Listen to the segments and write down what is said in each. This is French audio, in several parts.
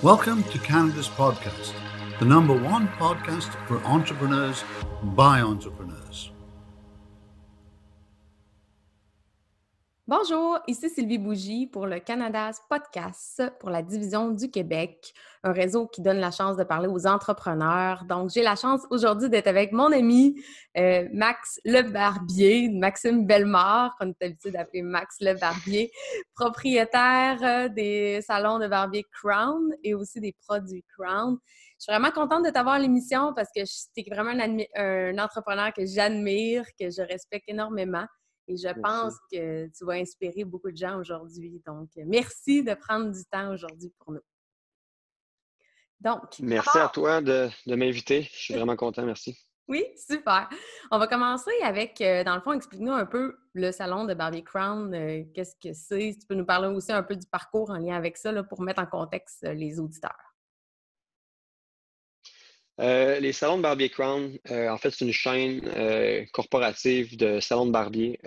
Welcome to Canada's podcast, the number one podcast for entrepreneurs by entrepreneurs. Bonjour, ici Sylvie Bougie pour le Canada's Podcast pour la division du Québec, un réseau qui donne la chance de parler aux entrepreneurs. Donc, j'ai la chance aujourd'hui d'être avec mon ami Max Lebarbier, Maxime Bellemare, qu'on est habitué d'appeler Max Lebarbier, propriétaire des salons de barbier Crown et aussi des produits Crown. Je suis vraiment contente de t'avoir à l'émission parce que tu es vraiment un entrepreneur que j'admire, que je respecte énormément. Et je pense que tu vas inspirer beaucoup de gens aujourd'hui. Donc, merci de prendre du temps aujourd'hui pour nous. Donc, merci à toi de m'inviter. Je suis vraiment content, merci. Oui, super. On va commencer avec, dans le fond, explique-nous un peu le salon de Barbier Crown. Qu'est-ce que c'est? Si tu peux nous parler aussi un peu du parcours en lien avec ça là, pour mettre en contexte les auditeurs. Les salons de Barbier Crown, en fait, c'est une chaîne corporative de salons de barbier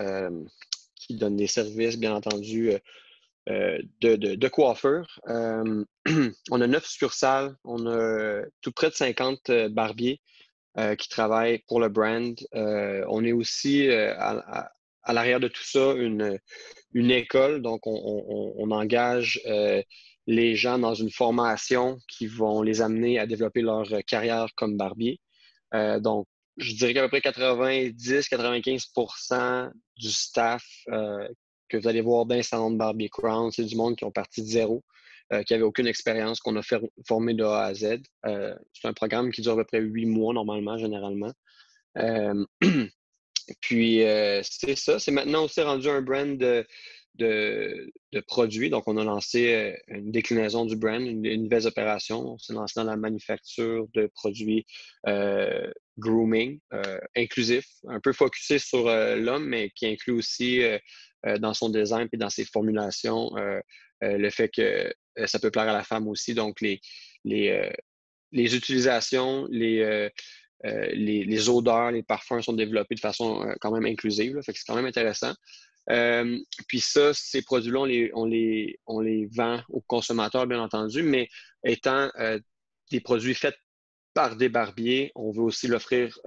qui donne des services, bien entendu, de coiffure. On a 9 succursales, on a tout près de 50 barbiers qui travaillent pour le brand. On est aussi à l'arrière de tout ça une école, donc on engage les gens dans une formation qui vont les amener à développer leur carrière comme barbier. Donc, je dirais qu'à peu près 90-95% du staff que vous allez voir dans un salon de Barbier Crown, c'est du monde qui ont parti de zéro, qui n'avait aucune expérience, qu'on a formé de A à Z. C'est un programme qui dure à peu près 8 mois normalement, généralement. Puis, c'est ça. C'est maintenant aussi rendu un brand de produits. Donc, on a lancé une déclinaison du brand, une nouvelle opération. On s'est lancé dans la manufacture de produits grooming, inclusifs, un peu focusé sur l'homme, mais qui inclut aussi dans son design et dans ses formulations le fait que ça peut plaire à la femme aussi. Donc, les utilisations, les odeurs, les parfums sont développés de façon quand même inclusive. Là, fait que c'est quand même intéressant. Puis ça, ces produits-là, on les vend aux consommateurs, bien entendu, mais étant des produits faits par des barbiers, on veut aussi l'offrir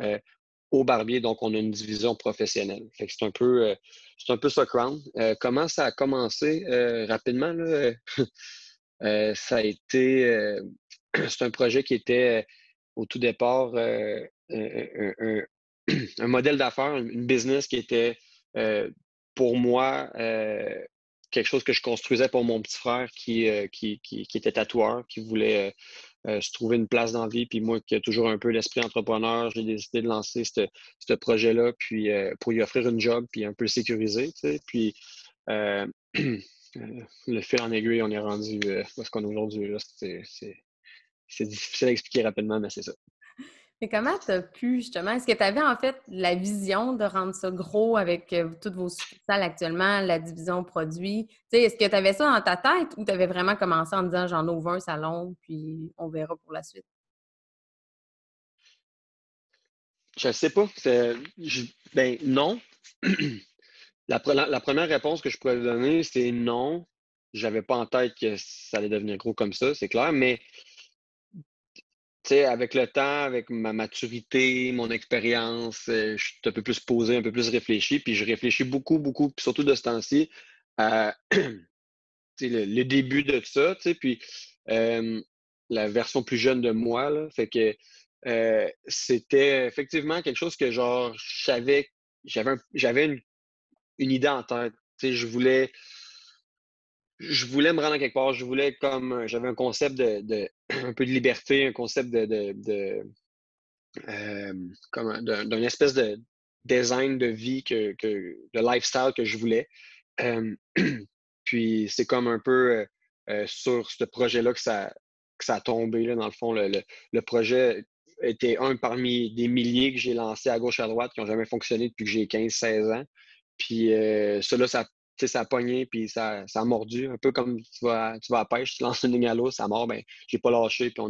aux barbiers, donc on a une division professionnelle. Fait que c'est un peu ça, Crown. Comment ça a commencé rapidement, là? Ça a été... c'est un projet qui était au tout départ un modèle d'affaires, une business qui était pour moi quelque chose que je construisais pour mon petit frère qui était tatoueur, qui voulait se trouver une place dans la vie. Puis moi, qui ai toujours un peu l'esprit entrepreneur, j'ai décidé de lancer ce projet-là puis, pour lui offrir une job puis un peu sécuriser. Tu sais. Puis le fil en aiguille, on est rendu où est-ce qu'on est aujourd'hui. Là, c'est difficile à expliquer rapidement, mais c'est ça. Mais comment tu as pu, justement, est-ce que tu avais en fait la vision de rendre ça gros avec toutes vos succursales actuellement, la division produits? Tu sais, est-ce que tu avais ça dans ta tête ou tu avais vraiment commencé en disant j'en ouvre un salon, puis on verra pour la suite? Je ne sais pas. Ben non. La première réponse que je pourrais donner, c'est non. J'avais pas en tête que ça allait devenir gros comme ça, c'est clair, mais tu sais, avec le temps, avec ma maturité, mon expérience, je suis un peu plus posé, un peu plus réfléchi, puis je réfléchis beaucoup, beaucoup, puis surtout de ce temps-ci, à tu sais, le début de ça, tu sais, puis la version plus jeune de moi, là, fait que c'était effectivement quelque chose que genre, je savais, j'avais une idée en tête. Tu sais, je voulais me rendre à quelque part. Je voulais j'avais un concept un peu de liberté, un concept d'un espèce de design de vie de lifestyle que je voulais. Euh, puis c'est comme un peu sur ce projet-là que ça a tombé, là, dans le fond. Le projet était un parmi des milliers que j'ai lancés à gauche à droite qui n'ont jamais fonctionné depuis que j'ai 15-16 ans. Puis cela, ça, tu sais, ça a pogné, puis ça a mordu. Un peu comme tu vas à la pêche, tu lances une ligne à l'eau, ça mord, ben, j'ai pas lâché, puis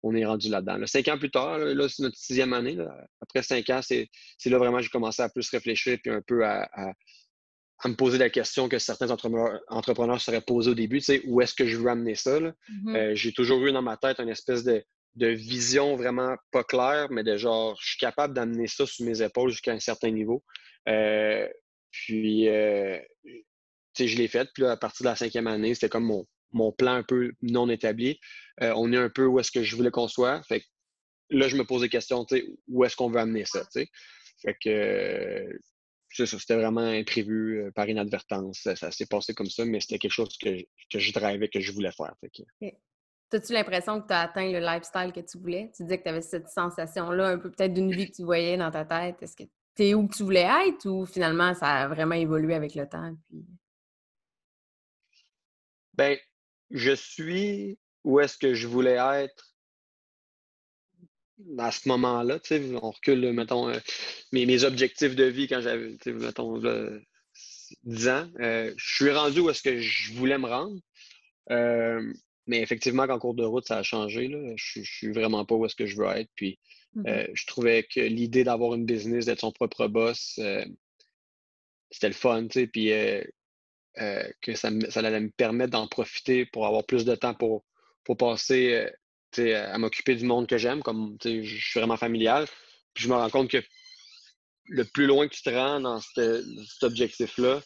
on est rendu là-dedans. Là. 5 ans plus tard, là, c'est notre 6e année. Là. Après 5 ans, c'est là vraiment que j'ai commencé à plus réfléchir, puis un peu à me poser la question que certains entrepreneurs seraient posés au début, tu sais, où est-ce que je veux amener ça, là? J'ai toujours eu dans ma tête une espèce de vision vraiment pas claire, mais de genre, je suis capable d'amener ça sous mes épaules jusqu'à un certain niveau. Puis, tu sais, je l'ai fait. Puis là, à partir de la 5e année, c'était comme mon plan un peu non établi. On est un peu où est-ce que je voulais qu'on soit. Fait que là, je me pose des questions, tu sais, où est-ce qu'on veut amener ça, tu sais. Fait que c'est ça, c'était vraiment imprévu par inadvertance. Ça s'est passé comme ça, mais c'était quelque chose que je drivais, que je voulais faire. Fait que... OK. As-tu l'impression que tu as atteint le lifestyle que tu voulais? Tu disais que tu avais cette sensation-là, un peu peut-être d'une vie que tu voyais dans ta tête. Est-ce que tu es où que tu voulais être ou finalement ça a vraiment évolué avec le temps? Puis... Ben, je suis où est-ce que je voulais être à ce moment-là. Tu sais, on recule, mettons, mes objectifs de vie quand j'avais, tu sais, mettons, là, 10 ans. Je suis rendu où est-ce que je voulais me rendre. Mais effectivement, qu'en cours de route, ça a changé. Là. Je suis vraiment pas où est-ce que je veux être. Puis, je trouvais que l'idée d'avoir une business, d'être son propre boss, c'était le fun, tu sais. Puis, que ça allait me permettre d'en profiter pour avoir plus de temps pour passer tu sais, à m'occuper du monde que j'aime. Comme tu sais, je suis vraiment familial. Puis, je me rends compte que le plus loin que tu te rends dans cet objectif-là,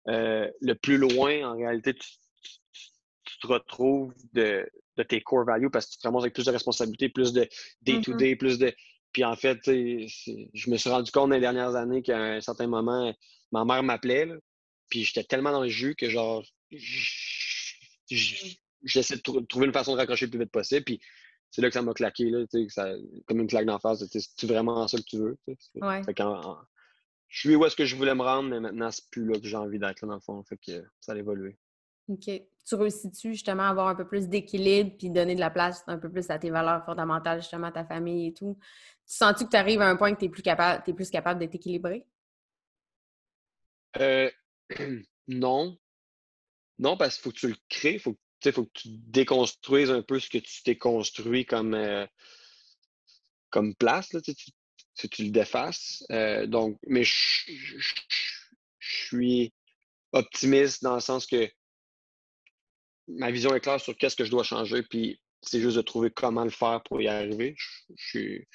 le plus loin, en réalité, tu te retrouves de tes core values parce que tu te ramasses avec plus de responsabilités, plus de day-to-day, plus de. Puis en fait, je me suis rendu compte dans les dernières années qu'à un certain moment, ma mère m'appelait, là, puis j'étais tellement dans le jus que genre, j'essaie de trouver une façon de raccrocher le plus vite possible. Puis c'est là que ça m'a claqué, là, comme une claque d'en face. C'est vraiment ça que tu veux. Ouais. Fait je suis où est-ce que je voulais me rendre, mais maintenant, c'est plus là que j'ai envie d'être, là, dans le fond. Fait que ça a évolué. OK. Tu réussis-tu justement à avoir un peu plus d'équilibre puis donner de la place un peu plus à tes valeurs fondamentales, justement à ta famille et tout? Tu sens-tu que tu arrives à un point que tu es plus capable d'être équilibré? Euh, non. Non, parce qu'il faut que tu le crées. Faut que tu déconstruises un peu ce que tu t'es construit comme place. Là, tu le défasses. Donc, mais je suis optimiste dans le sens que ma vision est claire sur qu'est-ce que je dois changer, puis c'est juste de trouver comment le faire pour y arriver. Fait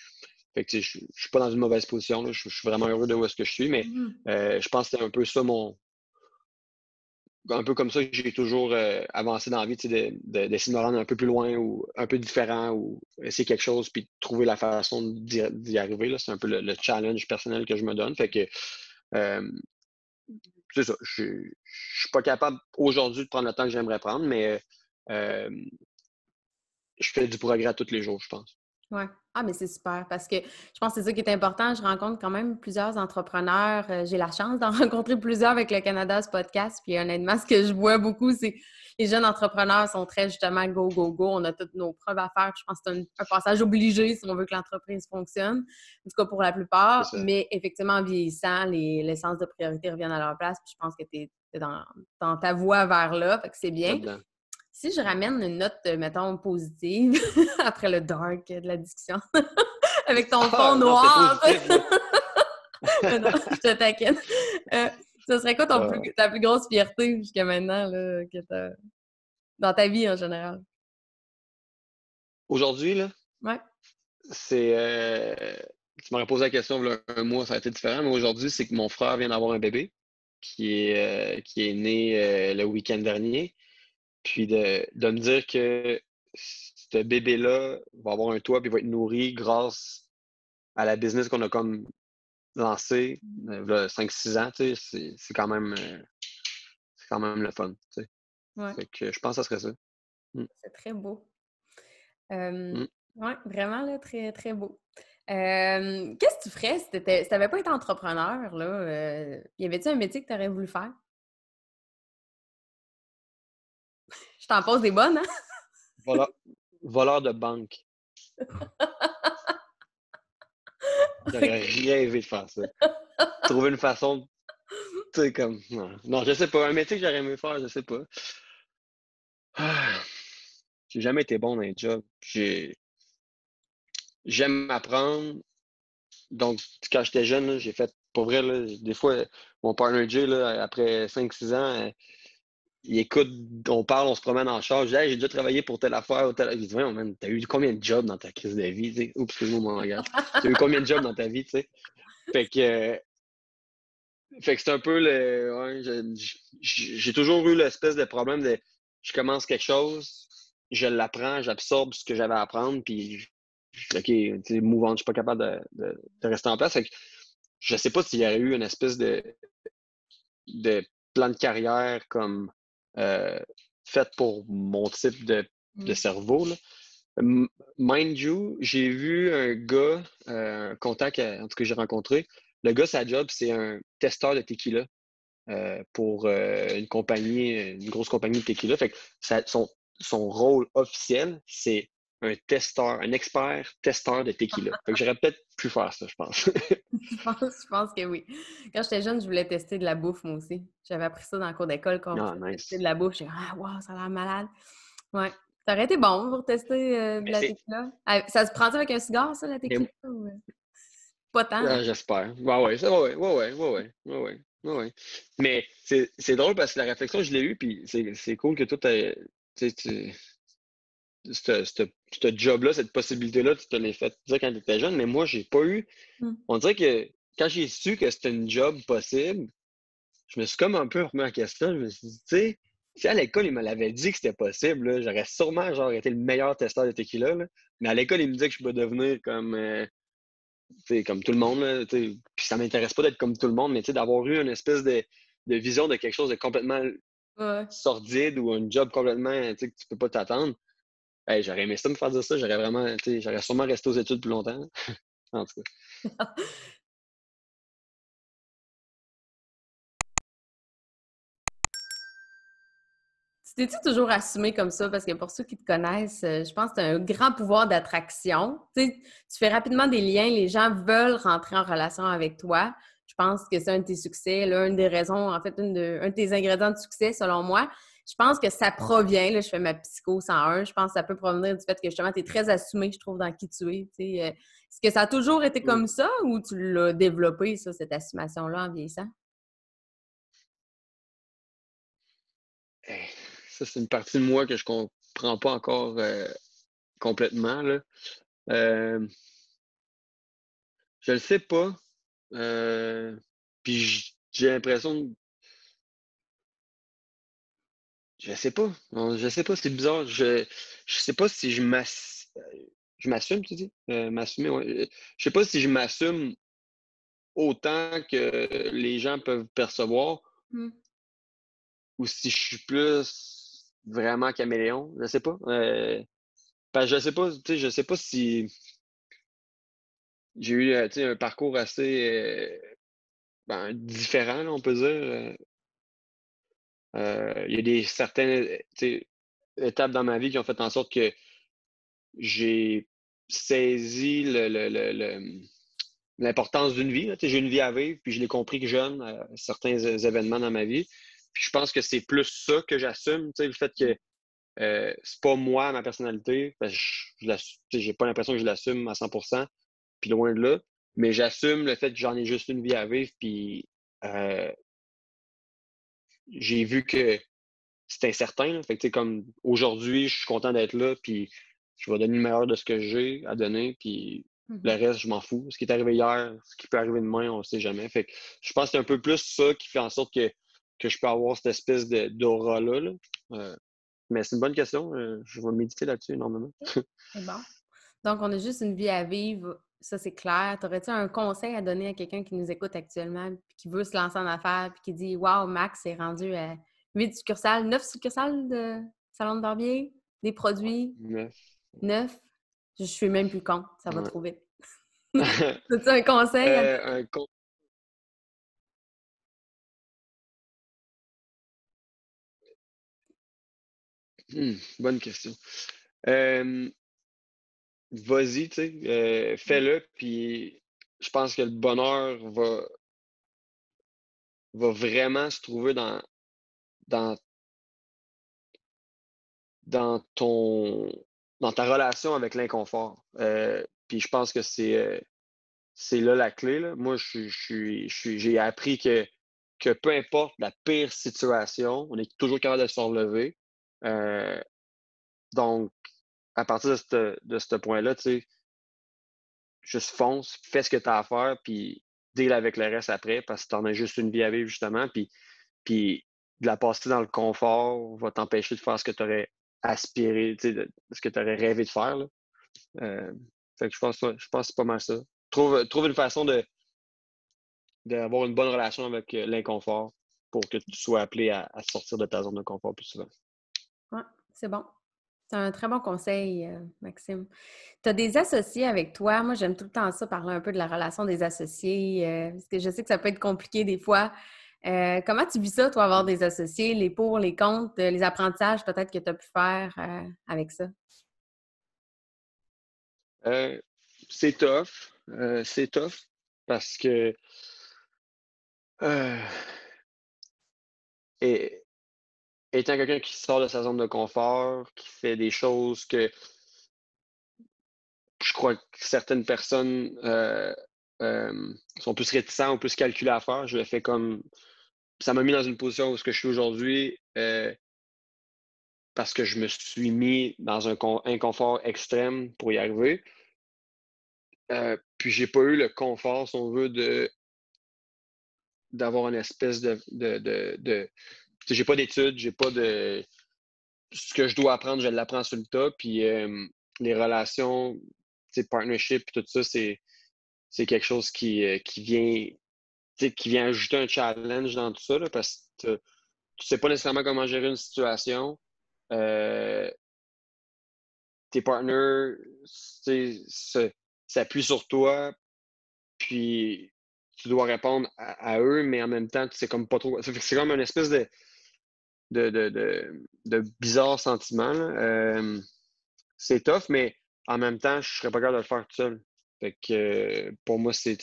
que, je suis pas dans une mauvaise position. Là. Je suis vraiment heureux de où est-ce que je suis, mais je pense que c'est un peu ça un peu comme ça que j'ai toujours avancé dans la vie, d'essayer de me rendre un peu plus loin ou un peu différent ou essayer quelque chose puis trouver la façon d'y arriver. Là. C'est un peu le challenge personnel que je me donne. Fait que c'est ça. Je suis pas capable aujourd'hui de prendre le temps que j'aimerais prendre, mais je fais du progrès tous les jours, je pense. Ouais. Ah, mais c'est super parce que je pense que c'est ça qui est important. Je rencontre quand même plusieurs entrepreneurs. J'ai la chance d'en rencontrer plusieurs avec le Canada's Podcast. Puis honnêtement, ce que je vois beaucoup, c'est que les jeunes entrepreneurs sont très justement go, go, go. On a toutes nos preuves à faire. Puis je pense que c'est un passage obligé si on veut que l'entreprise fonctionne. En tout cas, pour la plupart. Mais effectivement, en vieillissant, les sens de priorité reviennent à leur place. Puis je pense que tu es dans ta voie vers là. Fait que c'est bien. Là-dedans. Si je ramène une note, mettons, positive, après le dark de la discussion, avec ton fond noir, non, je te taquine. Ce serait quoi ta plus grosse fierté jusqu'à maintenant là, dans ta vie en général? Aujourd'hui, là, Ouais. c'est... tu m'aurais posé la question il y a un mois, ça a été différent, mais aujourd'hui, c'est que mon frère vient d'avoir un bébé qui est né le week-end dernier. Puis de me dire que ce bébé-là va avoir un toit et va être nourri grâce à la business qu'on a comme lancée il y a 5-6 ans, tu sais, c'est quand même le fun. Tu sais. Ouais. Fait que je pense que ça serait ça. C'est très beau. Mm. Oui, vraiment là, très, très beau. Qu'est-ce que tu ferais si tu n'avais pas été entrepreneur? Là, y avait-tu un métier que tu aurais voulu faire? Je t'en pose des bonnes, hein? Voleur de banque. J'aurais rêvé de faire ça. Trouver une façon, tu sais, comme. Non, je sais pas. Un métier que j'aurais aimé faire, je sais pas. J'ai jamais été bon dans un job. J'aime apprendre. Donc, quand j'étais jeune, là, j'ai fait pour vrai, là, des fois, mon partner Jay, là, après 5-6 ans, il écoute, on parle, on se promène en char. Je dis, hey, j'ai déjà travaillé pour telle affaire ou telle. Il dit, ouais, man, t'as eu combien de jobs dans ta crise de vie? Tu sais? Oups, excuse-moi, mon langage. T'as eu combien de jobs dans ta vie, tu sais? Fait que, euh, fait que c'est un peu le. Ouais, j'ai toujours eu l'espèce de problème de je commence quelque chose, je l'apprends, j'absorbe ce que j'avais à apprendre, puis OK, tu sais, move on, je suis pas capable de rester en place. Fait que je sais pas s'il y aurait eu une espèce de plan de carrière comme euh, fait pour mon type de cerveau, là. Mind you, j'ai vu un gars, un contact, en tout cas, j'ai rencontré. Le gars, sa job, c'est un testeur de tequila pour une grosse compagnie de tequila. Fait que son rôle officiel, c'est un expert testeur de tequila. Fait que j'aurais peut-être pu faire ça, je pense. Je pense que oui. Quand j'étais jeune, je voulais tester de la bouffe, moi aussi. J'avais appris ça dans le cours d'école quand on Ah, pouvait tester de nice. la bouffe. J'ai dit, ah, wow, ça a l'air malade. Ouais. Ça aurait été bon pour tester de Mais la tequila. Ah, ça se prend-tu avec un cigare, ça, la tequila? mais- Ou, pas tant, hein? j'espère. Ouais, ça, ouais. Mais c'est drôle parce que la réflexion, je l'ai eue, puis c'est cool que toi, ce job-là, cette possibilité-là, tu te l'as fait dire quand tu étais jeune, mais moi, j'ai pas eu. Hmm. On dirait que quand j'ai su que c'était une job possible, je me suis comme un peu remis en question. Je me suis dit, tu sais, si à l'école, il me l'avait dit que c'était possible, là, j'aurais sûrement genre, été le meilleur testeur de tequila. Là. Mais à l'école, il me disait que je peux devenir tu sais, comme tout le monde. Là, tu sais. Puis ça m'intéresse pas d'être comme tout le monde, mais tu sais, d'avoir eu une espèce de vision de quelque chose de complètement Ouais. sordide ou un job complètement tu sais, que tu peux pas t'attendre. Hey, j'aurais aimé ça me faire dire ça. J'aurais vraiment, tu sais, j'aurais sûrement resté aux études plus longtemps. En tout cas. Tu t'es-tu toujours assumé comme ça? Parce que pour ceux qui te connaissent, je pense que tu as un grand pouvoir d'attraction. Tu sais, tu fais rapidement des liens, les gens veulent rentrer en relation avec toi. Je pense que c'est un de tes succès, là, une des raisons, en fait, un de tes ingrédients de succès, selon moi. Je pense que ça provient, là, je fais ma psycho 101, je pense que ça peut provenir du fait que justement, tu es très assumé, je trouve, dans qui tu es. Tu sais. Est-ce que ça a toujours été Hmm. comme ça ou tu l'as développé, ça, cette assumation-là, en vieillissant? Hey, ça, c'est une partie de moi que je comprends pas encore complètement. Là. Euh, je le sais pas. Euh, puis j'ai l'impression, je sais pas. Non, je sais pas, c'est bizarre. Je sais pas si je m'assume, tu dis? M'assumer, ouais. Je sais pas si je m'assume autant que les gens peuvent percevoir Hmm. ou si je suis plus vraiment caméléon. Je sais pas. Parce que je sais pas, tu sais, je sais pas si j'ai eu tu sais, un parcours assez différent, là, on peut dire. Il y a certaines tu sais, étapes dans ma vie qui ont fait en sorte que j'ai saisi l'importance d'une vie. Là. Tu sais, j'ai une vie à vivre, puis je l'ai compris que jeune, certains événements dans ma vie. Puis je pense que c'est plus ça que j'assume, tu sais, le fait que c'est pas moi, ma personnalité. Parce que tu sais, j'ai pas l'impression que je l'assume à 100%, puis loin de là. Mais j'assume le fait que j'en ai juste une vie à vivre, puis euh, j'ai vu que c'est incertain. Là. Fait que, tu sais, comme aujourd'hui, je suis content d'être là, puis je vais donner le meilleur de ce que j'ai à donner, puis le Mhm. reste, je m'en fous. Ce qui est arrivé hier, ce qui peut arriver demain, on ne sait jamais. Fait que je pense que c'est un peu plus ça qui fait en sorte que je peux avoir cette espèce d'aura-là. Là. Mais c'est une bonne question. Je vais méditer là-dessus énormément. C'est bon. Donc, on a juste une vie à vivre, ça c'est clair. T'aurais-tu un conseil à donner à quelqu'un qui nous écoute actuellement, puis qui veut se lancer en affaires, puis qui dit Waouh, Max est rendu à 8 succursales, 9 succursales de salon de barbier, des produits, Neuf. 9. Je suis même plus con, ça va Ouais. trop vite. As-tu un conseil à Un con- bonne question. Euh, Vas-y, tu sais, fais-le, puis je pense que le bonheur va vraiment se trouver dans, dans ton, dans ta relation avec l'inconfort. Puis je pense que c'est là la clé, là. Moi, j'ai appris que peu importe la pire situation, on est toujours capable de se relever. Donc, à partir de ce point-là, tu sais, juste fonce, fais ce que tu as à faire, puis deal avec le reste après, parce que tu en as juste une vie à vivre, justement. Puis de la passer dans le confort va t'empêcher de faire ce que tu aurais aspiré, tu sais, ce que tu aurais rêvé de faire, là. Euh, Fait que je pense que c'est pas mal ça. Trouve une façon d'avoir une bonne relation avec l'inconfort pour que tu sois appelé à sortir de ta zone de confort plus souvent. Ouais, c'est bon. C'est un très bon conseil, Maxime. Tu as des associés avec toi. Moi, j'aime tout le temps ça, parler un peu de la relation des associés, parce que je sais que ça peut être compliqué des fois. Comment tu vis ça, toi, avoir des associés, les pour, les contre, les apprentissages peut-être que tu as pu faire avec ça? Euh, c'est tough parce que euh, et- étant quelqu'un qui sort de sa zone de confort, qui fait des choses que je crois que certaines personnes sont plus réticents ou plus calculés à faire, je le fais comme ça m'a mis dans une position où ce que je suis aujourd'hui parce que je me suis mis dans un inconfort extrême pour y arriver. Puis j'ai pas eu le confort, si on veut, d'avoir une espèce de j'ai pas d'études, j'ai pas de ce que je dois apprendre, je l'apprends sur le tas. Puis les relations, partnership, tout ça, c'est quelque chose qui vient ajouter un challenge dans tout ça, là, parce que tu sais pas nécessairement comment gérer une situation. Euh, Tes partners s'appuient sur toi, puis tu dois répondre à eux, mais en même temps, tu sais comme pas trop. C'est comme une espèce de bizarre sentiment, là. C'est tough, mais en même temps, je serais pas capable de le faire tout seul. Fait que pour moi, c'est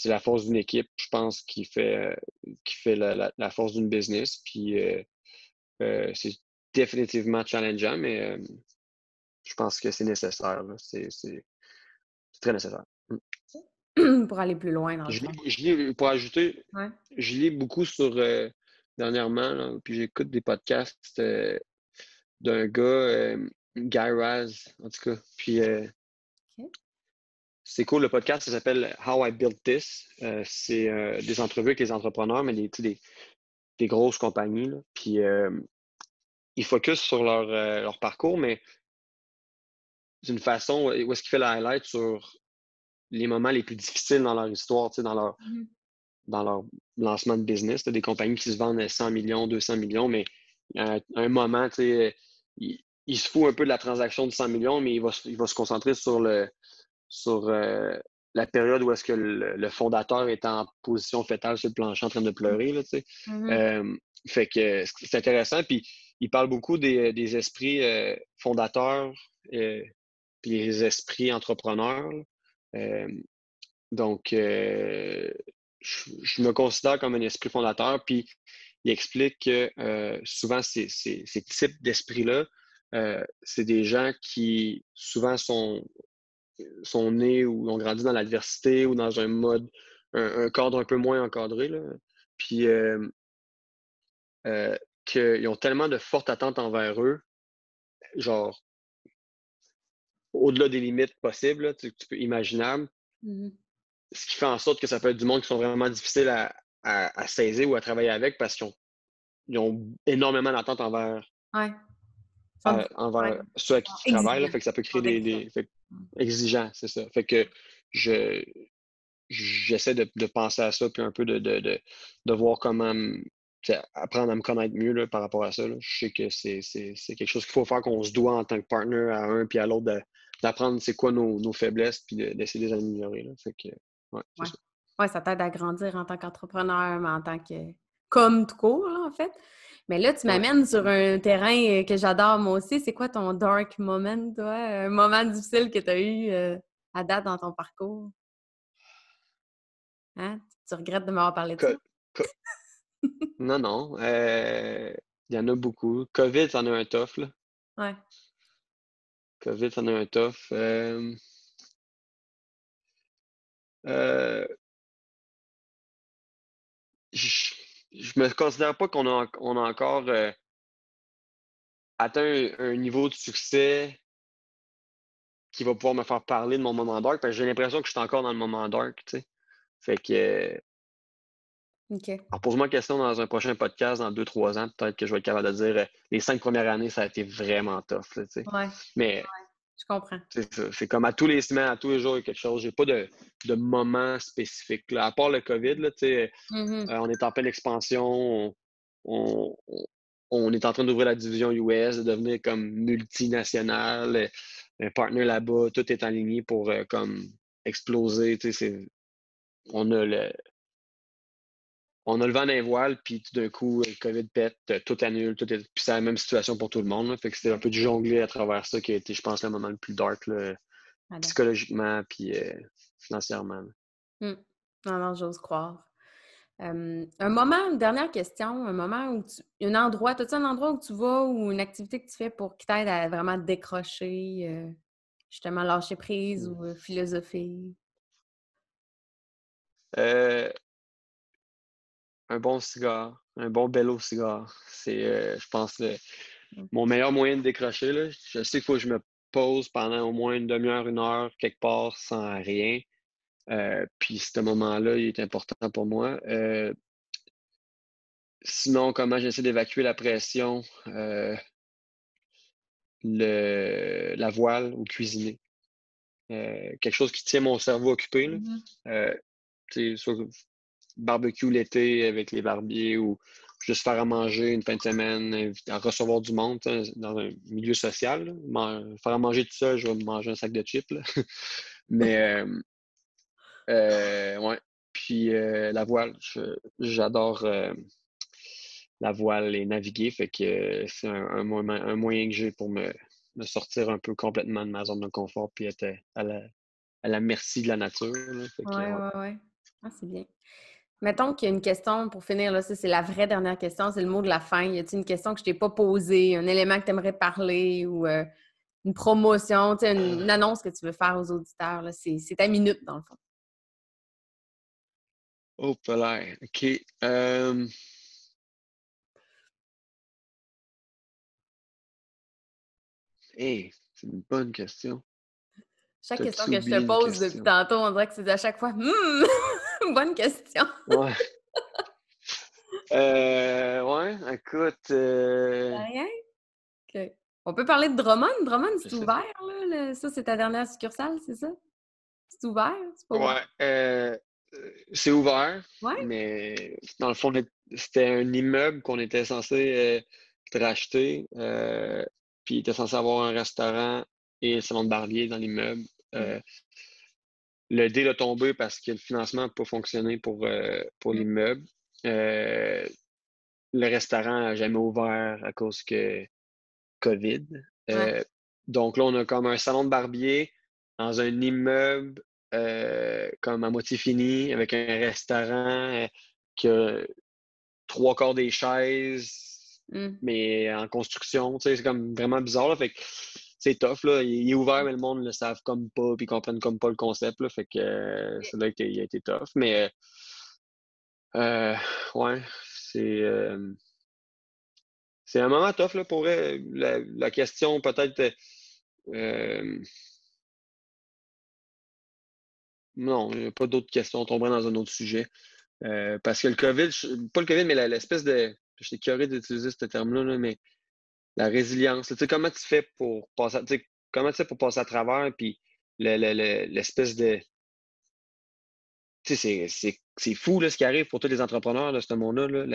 la force d'une équipe, je pense, qui fait la force d'une business. Puis c'est définitivement challengeant, mais je pense que c'est nécessaire, là. C'est très nécessaire. Pour aller plus loin, dans le fond. Pour ajouter, Ouais. je lis beaucoup sur dernièrement, là, puis j'écoute des podcasts d'un gars, Guy Raz, en tout cas. Puis OK. c'est cool, le podcast, ça s'appelle How I Built This. C'est des entrevues avec les entrepreneurs, mais des grosses compagnies, là. Puis ils focusent sur leur parcours, mais d'une façon où est-ce qu'il fait le highlight sur les moments les plus difficiles dans leur histoire, tu sais, Mhm. dans leur lancement de business. T'as des compagnies qui se vendent à 100 millions, 200 millions, mais à un moment, tu sais, il se fout un peu de la transaction de 100 millions, mais il va se concentrer sur la période où est-ce que le fondateur est en position fétale sur le plancher en train de pleurer, là, tu sais. Mhm. Euh, Fait que c'est intéressant. Puis il parle beaucoup des esprits fondateurs puis les esprits entrepreneurs, là. Euh, donc, je me considère comme un esprit fondateur, puis il explique que souvent, ces types d'esprits-là, c'est des gens qui souvent sont nés ou ont grandi dans l'adversité ou dans un mode, un cadre un peu moins encadré, là. Puis qu'ils ont tellement de fortes attentes envers eux, genre au-delà des limites possibles, là, tu peux imaginables, Mhm. ce qui fait en sorte que ça peut être du monde qui sont vraiment difficiles à saisir ou à travailler avec parce ils ont énormément d'attentes Ouais. Ils sont ouais, envers ceux à qui ils travaillent, là, exigeants. fait que ça peut Ils sont créer exigeants. exigeants, c'est ça. Fait que je, j'essaie de penser à ça, puis un peu de voir comment apprendre à me connaître mieux là, par rapport à ça, là. Je sais que c'est quelque chose qu'il faut faire, qu'on se doit en tant que partner à un puis à l'autre d'apprendre c'est quoi nos faiblesses, puis d'essayer de les améliorer, là. Fait que, ouais, c'est Ouais. ça. Ouais, ça t'aide à grandir en tant qu'entrepreneur, mais en tant que comme tout court, là, en fait. Mais là, tu Ouais. m'amènes sur un terrain que j'adore moi aussi. C'est quoi ton dark moment, toi? Un moment difficile que tu as eu à date dans ton parcours? Hein? Tu regrettes de m'avoir parlé de ça? Co- co- non, non. Il y en a beaucoup. COVID, c'en a un tough, là. Ouais. COVID, c'en a un tough. Euh, je, je me considère pas on a encore atteint un niveau de succès qui va pouvoir me faire parler de mon moment dark, parce que j'ai l'impression que je suis encore dans le moment dark, tu sais. Fait que, OK. alors pose-moi une question dans un prochain podcast, dans 2-3 ans, peut-être que je vais être capable de dire les 5 premières années, ça a été vraiment tough, là, tu sais. Ouais, Mais je comprends. c'est ça, c'est comme à tous les semaines, à tous les jours, il y a quelque chose. J'ai pas de moment spécifique, là. À part le COVID, là, tu sais, Mhm. on est en pleine expansion, on, on- on est en train d'ouvrir la division US, de devenir comme multinational, un partner là-bas, tout est aligné pour comme exploser, tu sais, on a le, on a le vent dans les voiles, puis tout d'un coup, le COVID pète, tout annule, puis c'est la même situation pour tout le monde, là. Fait que c'était un peu du jongler à travers ça qui a été, je pense, le moment le plus dark, là, Adam. psychologiquement, puis financièrement, là. Hmm. Non, non, j'ose croire. Un moment, une dernière question, un moment où un endroit, as-tu un endroit où tu vas ou une activité que tu fais pour qui t'aide à vraiment décrocher, justement lâcher prise ou philosopher? Euh, un bon cigare, un bon bello cigare, c'est, je pense, Mm. mon meilleur moyen de décrocher, là. Je sais qu'il faut que je me pose pendant au moins une demi-heure, une heure, quelque part, sans rien. Puis ce moment-là, il est important pour moi. Sinon, comment j'essaie d'évacuer la pression? La voile ou cuisiner. Quelque chose qui tient mon cerveau occupé, là. Mhm. Tu sais, soit barbecue l'été avec les barbiers ou juste faire à manger une fin de semaine, à recevoir du monde, tu sais, dans un milieu social, là. Faire à manger tout ça, je vais me manger un sac de chips, là. Mais ouais. Puis la voile, j'adore la voile et naviguer, fait que c'est un moyen que j'ai pour me sortir un peu complètement de ma zone de confort puis être à la merci de la nature, là. Fait que, Ouais, ouais. ouais, ouais. Ah, c'est bien. Mettons qu'il y a une question pour finir, là, ça c'est la vraie dernière question, c'est le mot de la fin. Y a-t-il une question que je t'ai pas posée, un élément que tu aimerais parler ou une promotion, tu sais, une annonce que tu veux faire aux auditeurs, là, c'est ta minute dans le fond. Oh, là, OK. Hey, c'est une bonne question. Chaque question T'as-tu que je te oublié une pose depuis question? tantôt, on dirait que c'est à chaque fois bonne question. Ouais. Ouais, écoute, T'as rien? OK. On peut parler de Drummond. Drummond, je c'est sais. ouvert, là. Ça, c'est ta dernière succursale, c'est ça? C'est ouvert? C'est pas ouvert? Ouais, c'est ouvert, Ouais? mais dans le fond, c'était un immeuble qu'on était censé racheter, puis il était censé avoir un restaurant et un salon de barbier dans l'immeuble. Mm. Euh, le deal a tombé parce que le financement n'a pas fonctionné pour Mm. l'immeuble. Euh, le restaurant n'a jamais ouvert à cause que COVID. Ouais. Euh, donc là, on a comme un salon de barbier dans un immeuble comme à moitié fini, avec un restaurant qui a trois quarts des chaises, Mm. mais en construction. Tu sais, c'est comme vraiment bizarre, là. Fait que c'est tough, là. Il est ouvert, mais le monde ne le savent comme pas, puis ils comprennent comme pas le concept, là. Fait que c'est là qu'il a été tough. Mais euh, ouais, c'est... euh, c'est un moment tough, là, pour vrai. La question, peut-être. Euh, non, il n'y a pas d'autres questions. On tomberait dans un autre sujet. Parce que le COVID, pas le COVID, mais l'espèce de. J'étais curieux d'utiliser ce terme-là, là, mais la résilience. Tu sais, comment tu fais pour passer, tu sais, comment tu fais pour passer à travers, puis l'espèce de. Tu sais, c'est fou là, ce qui arrive pour tous les entrepreneurs de ce monde-là, là,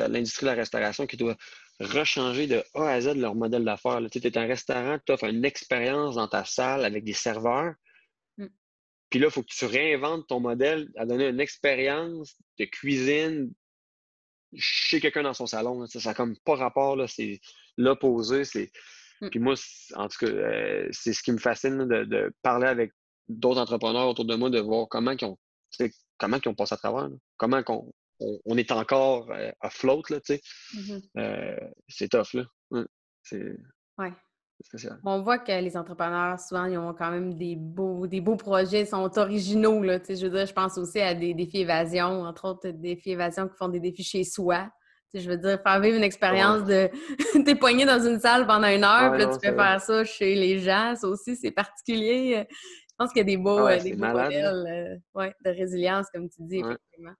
l'industrie de la restauration qui doit rechanger de A à Z leur modèle d'affaires, là. Tu es un restaurant, tu offres une expérience dans ta salle avec des serveurs, Mm. puis là, il faut que tu réinventes ton modèle à donner une expérience de cuisine chez quelqu'un dans son salon, là. Ça n'a comme pas rapport, là, c'est l'opposé. Mm. Puis moi, en tout cas, c'est ce qui me fascine là, de parler avec d'autres entrepreneurs autour de moi, de voir tu sais, comment ils ont passé à travers, là. Comment on est encore à flotte, là, tu sais. Mhm. C'est tough, là. Ouais, c'est... Ouais. spécial. On voit que les entrepreneurs, souvent, ils ont quand même des beaux projets, ils sont originaux, là. Tu sais, je veux dire, je pense aussi à des défis évasion, entre autres, défis évasion qui font des défis chez soi. Tu sais, je veux dire, faire vivre une expérience de... T'es poigné dans une salle pendant 1 heure, Ouais, puis là, non, tu c'est fais vrai. faire ça chez les gens. Ça aussi, c'est particulier. Je pense qu'il y a Ah ouais, des c'est beaux malade, là. modèles ouais, de résilience, comme tu dis, Ouais. effectivement.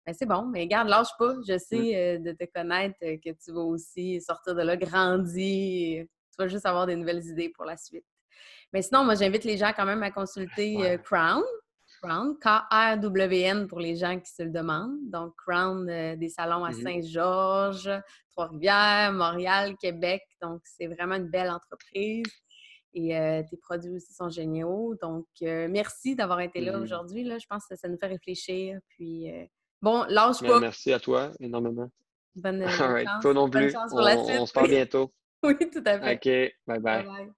Ben, c'est bon, mais garde, lâche pas. Je Mm. sais de te connaître que tu vas aussi sortir de là grandi. Tu vas juste avoir des nouvelles idées pour la suite. Mais sinon, moi, j'invite les gens quand même à consulter Crown. Crown, K-R-W-N pour les gens qui se le demandent. Donc, Crown, des salons à Mhm. Saint-Georges, Trois-Rivières, Montréal, Québec. Donc, c'est vraiment une belle entreprise. Et tes produits aussi sont géniaux. Donc, merci d'avoir été là Mhm. aujourd'hui. Là. Je pense que ça nous fait réfléchir. Puis, bon, lâche Mais pas. merci à toi énormément. Bonne All right. chance. Toi non Bonne plus. chance pour la On suite. se parle bientôt. Oui, tout à fait. OK. Bye Bye bye. bye.